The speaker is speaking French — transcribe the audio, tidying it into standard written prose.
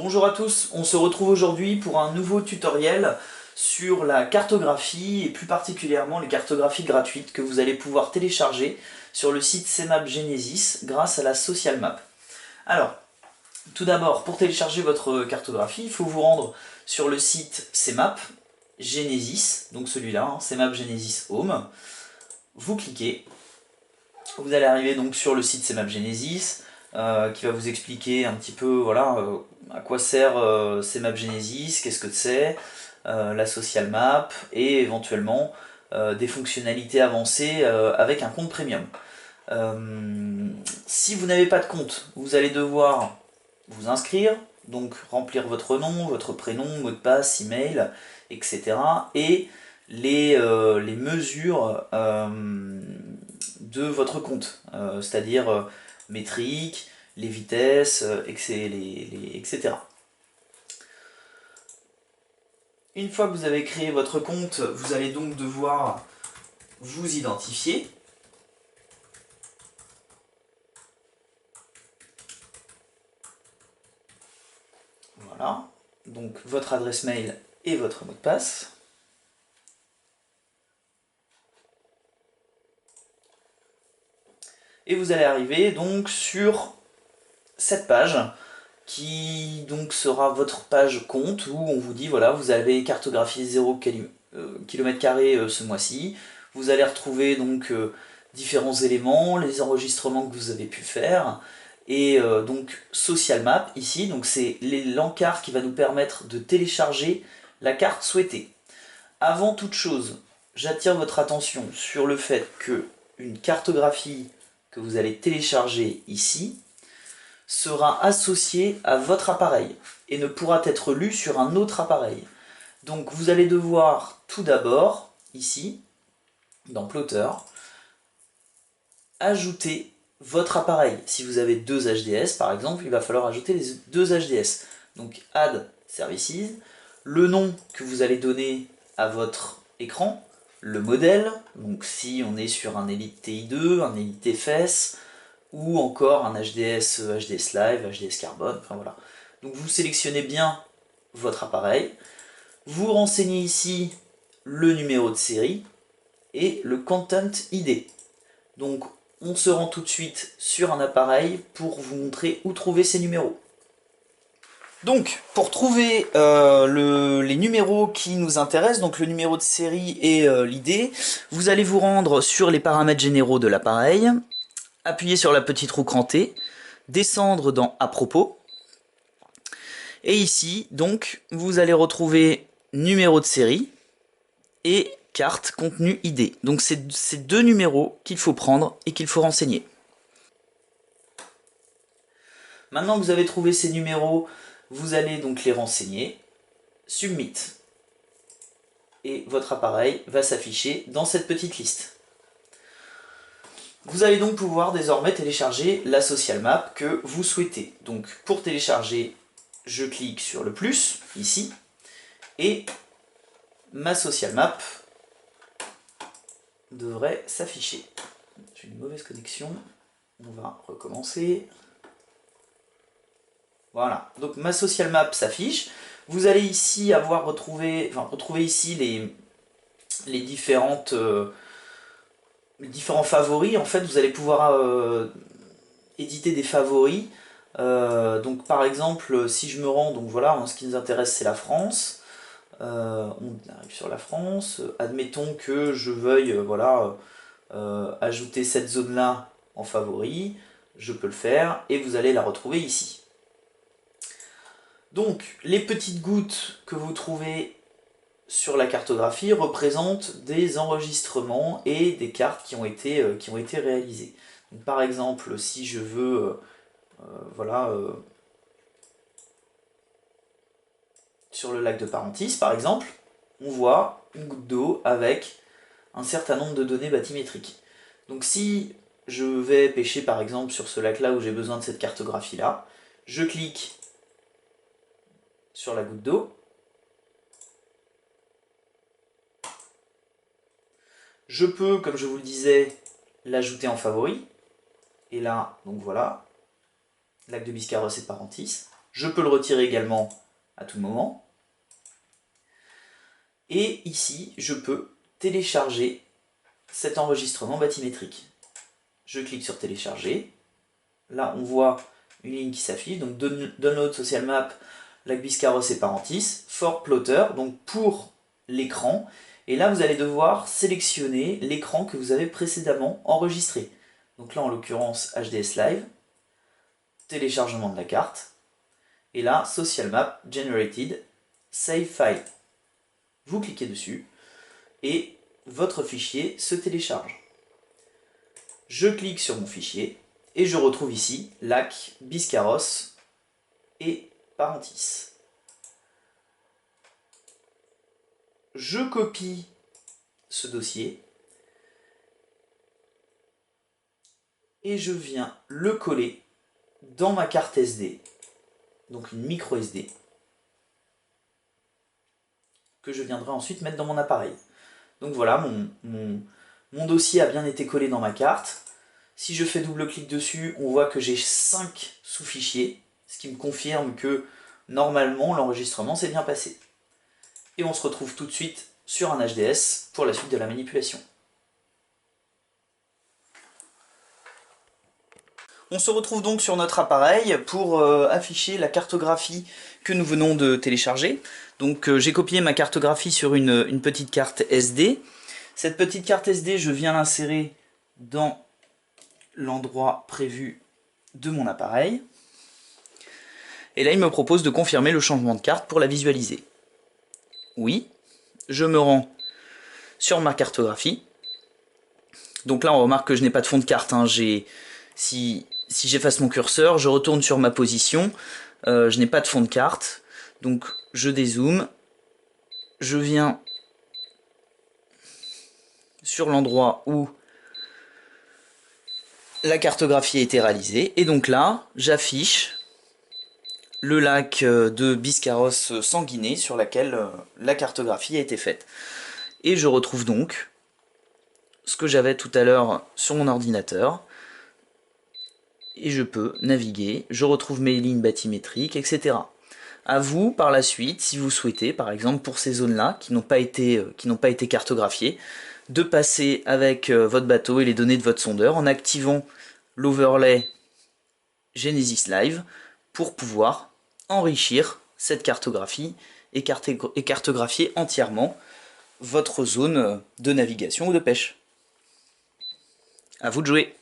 Bonjour à tous, on se retrouve aujourd'hui pour un nouveau tutoriel sur la cartographie et plus particulièrement les cartographies gratuites que vous allez pouvoir télécharger sur le site CMap Genesis grâce à la Social Map. Alors, tout d'abord, pour télécharger votre cartographie, il faut vous rendre sur le site CMap Genesis, donc celui-là, CMap Genesis Home. Vous cliquez, vous allez arriver donc sur le site CMap Genesis, qui va vous expliquer un petit peu voilà, à quoi sert CMap Genesis, qu'est-ce que c'est, la social map et éventuellement des fonctionnalités avancées avec un compte premium. Si vous n'avez pas de compte, vous allez devoir vous inscrire, donc remplir votre nom, votre prénom, mot de passe, email, etc. et les mesures de votre compte, c'est-à-dire métrique, les vitesses, etc. Une fois que vous avez créé votre compte, vous allez donc devoir vous identifier. Voilà, donc votre adresse mail et votre mot de passe. Et vous allez arriver donc sur cette page qui donc sera votre page compte où on vous dit voilà, vous avez cartographié 0 km² ce mois-ci. Vous allez retrouver donc différents éléments, les enregistrements que vous avez pu faire. Et donc Social Map ici, donc c'est l'encart qui va nous permettre de télécharger la carte souhaitée. Avant toute chose, j'attire votre attention sur le fait que une cartographie que vous allez télécharger ici sera associée à votre appareil et ne pourra être lue sur un autre appareil. Donc vous allez devoir tout d'abord, ici, dans Plotter, ajouter votre appareil. Si vous avez deux HDS par exemple, il va falloir ajouter les deux HDS. Donc Add Services, le nom que vous allez donner à votre écran, le modèle, donc si on est sur un Elite TI2, un Elite TFS, ou encore un HDS, HDS Live, HDS Carbone, enfin voilà. Donc vous sélectionnez bien votre appareil, vous renseignez ici le numéro de série et le Content ID. Donc on se rend tout de suite sur un appareil pour vous montrer où trouver ces numéros. Donc, pour trouver les numéros qui nous intéressent, donc le numéro de série et l'ID, vous allez vous rendre sur les paramètres généraux de l'appareil, appuyer sur la petite roue crantée, descendre dans « À propos », et ici, donc, vous allez retrouver numéro de série et carte contenu ID. Donc c'est ces deux numéros qu'il faut prendre et qu'il faut renseigner. Maintenant que vous avez trouvé ces numéros, vous allez donc les renseigner, Submit. Et votre appareil va s'afficher dans cette petite liste. Vous allez donc pouvoir désormais télécharger la social map que vous souhaitez. Donc pour télécharger, je clique sur le plus, ici, et ma social map devrait s'afficher. J'ai une mauvaise connexion, on va recommencer. Voilà, donc ma social map s'affiche. Vous allez ici avoir retrouver ici les différents favoris. En fait, vous allez pouvoir éditer des favoris. Donc par exemple, si je me rends, donc voilà, ce qui nous intéresse c'est la France. On arrive sur la France. Admettons que je veuille voilà, ajouter cette zone-là en favori. Je peux le faire et vous allez la retrouver ici. Donc, les petites gouttes que vous trouvez sur la cartographie représentent des enregistrements et des cartes qui ont été réalisées. Donc, par exemple, si je veux, voilà, sur le lac de Parentis, par exemple, on voit une goutte d'eau avec un certain nombre de données bathymétriques. Donc, si je vais pêcher, par exemple, sur ce lac-là où j'ai besoin de cette cartographie-là, je clique sur la goutte d'eau. Je peux, comme je vous le disais, l'ajouter en favori. Et là, donc voilà, lac de Biscarrosse et de Parentis. Je peux le retirer également à tout moment. Et ici, je peux télécharger cet enregistrement bathymétrique. Je clique sur télécharger. Là, on voit une ligne qui s'affiche. Donc, Download Social Map, Lac Biscarrosse et Parentis. For Plotter, donc pour l'écran. Et là, vous allez devoir sélectionner l'écran que vous avez précédemment enregistré. Donc là, en l'occurrence, HDS Live. Téléchargement de la carte. Et là, Social Map Generated, Save File. Vous cliquez dessus et votre fichier se télécharge. Je clique sur mon fichier et je retrouve ici Lac, Biscarrosse et Parentis. Je copie ce dossier et je viens le coller dans ma carte SD, donc une micro SD, que je viendrai ensuite mettre dans mon appareil. Donc voilà, mon dossier a bien été collé dans ma carte. Si je fais double-clic dessus, on voit que j'ai 5 sous-fichiers, ce qui me confirme que normalement l'enregistrement s'est bien passé. Et on se retrouve tout de suite sur un HDS pour la suite de la manipulation. On se retrouve donc sur notre appareil pour afficher la cartographie que nous venons de télécharger. Donc j'ai copié ma cartographie sur une petite carte SD. Cette petite carte SD, je viens l'insérer dans l'endroit prévu de mon appareil. Et là, il me propose de confirmer le changement de carte pour la visualiser. Oui, je me rends sur ma cartographie. Donc là, on remarque que je n'ai pas de fond de carte. Hein. Si j'efface mon curseur, je retourne sur ma position. Je n'ai pas de fond de carte. Donc je dézoome. Je viens sur l'endroit où la cartographie a été réalisée. Et donc là, j'affiche le lac de Biscarrosse sanguiné sur laquelle la cartographie a été faite. Et je retrouve donc ce que j'avais tout à l'heure sur mon ordinateur. Et je peux naviguer, je retrouve mes lignes bathymétriques, etc. À vous, par la suite, si vous souhaitez, par exemple pour ces zones-là, qui n'ont pas été cartographiées, de passer avec votre bateau et les données de votre sondeur en activant l'overlay Genesis Live pour pouvoir enrichir cette cartographie et cartographier entièrement votre zone de navigation ou de pêche. À vous de jouer!